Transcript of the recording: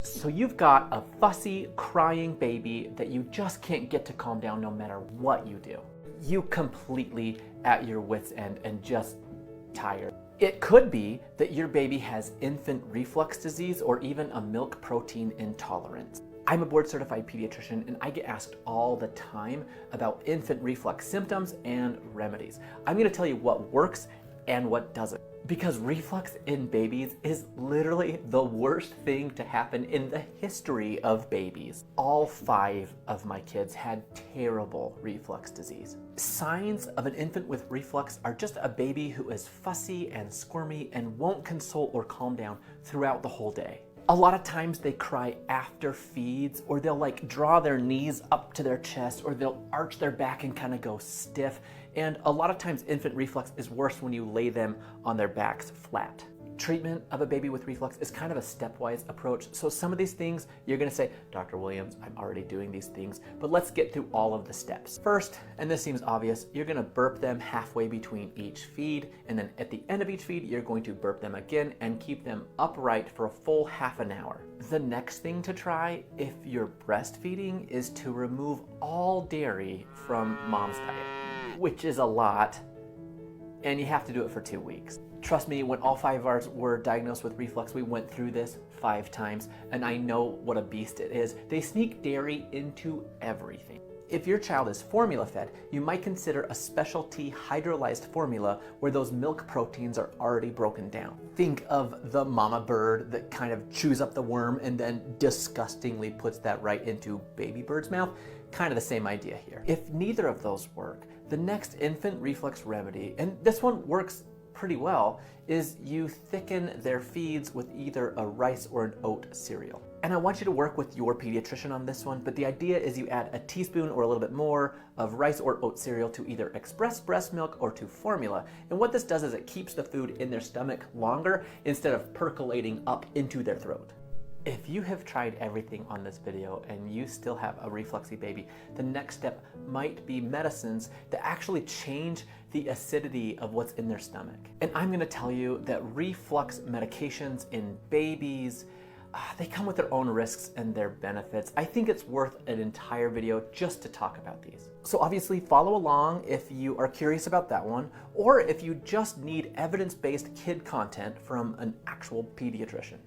So you've got a fussy, crying baby that you just can't get to calm down no matter what you do. You completely at your wit's end and just tired. It could be that your baby has infant reflux disease or even a milk protein intolerance. I'm a board certified pediatrician and I get asked all the time about infant reflux symptoms and remedies. I'm going to tell you what works and what doesn't. Because reflux in babies is literally the worst thing to happen in the history of babies. All 5 of my kids had terrible reflux disease. Signs of an infant with reflux are just a baby who is fussy and squirmy and won't console or calm down throughout the whole day. A lot of times they cry after feeds, or they'll like draw their knees up to their chest, or they'll arch their back and kind of go stiff. And a lot of times infant reflux is worse when you lay them on their backs flat. Treatment of a baby with reflux is kind of a stepwise approach. So some of these things you're gonna say, Dr. Williams, I'm already doing these things, but let's get through all of the steps. First, and this seems obvious, you're gonna burp them halfway between each feed, and then at the end of each feed, you're going to burp them again and keep them upright for a full half an hour. The next thing to try, if you're breastfeeding, is to remove all dairy from mom's diet, which is a lot, and you have to do it for 2 weeks. Trust me, when all 5 of ours were diagnosed with reflux, we went through this 5 times, and I know what a beast it is. They sneak dairy into everything. If your child is formula fed, you might consider a specialty hydrolyzed formula where those milk proteins are already broken down. Think of the mama bird that kind of chews up the worm and then disgustingly puts that right into baby bird's mouth. Kind of the same idea here. If neither of those work, the next infant reflux remedy, and this one works pretty well, is you thicken their feeds with either a rice or an oat cereal. And I want you to work with your pediatrician on this one, but the idea is you add a teaspoon or a little bit more of rice or oat cereal to either express breast milk or to formula. And what this does is it keeps the food in their stomach longer instead of percolating up into their throat. If you have tried everything on this video and you still have a refluxy baby, the next step might be medicines that actually change the acidity of what's in their stomach. And I'm gonna tell you that reflux medications in babies, they come with their own risks and their benefits. I think it's worth an entire video just to talk about these. So obviously follow along if you are curious about that one, or if you just need evidence-based kid content from an actual pediatrician.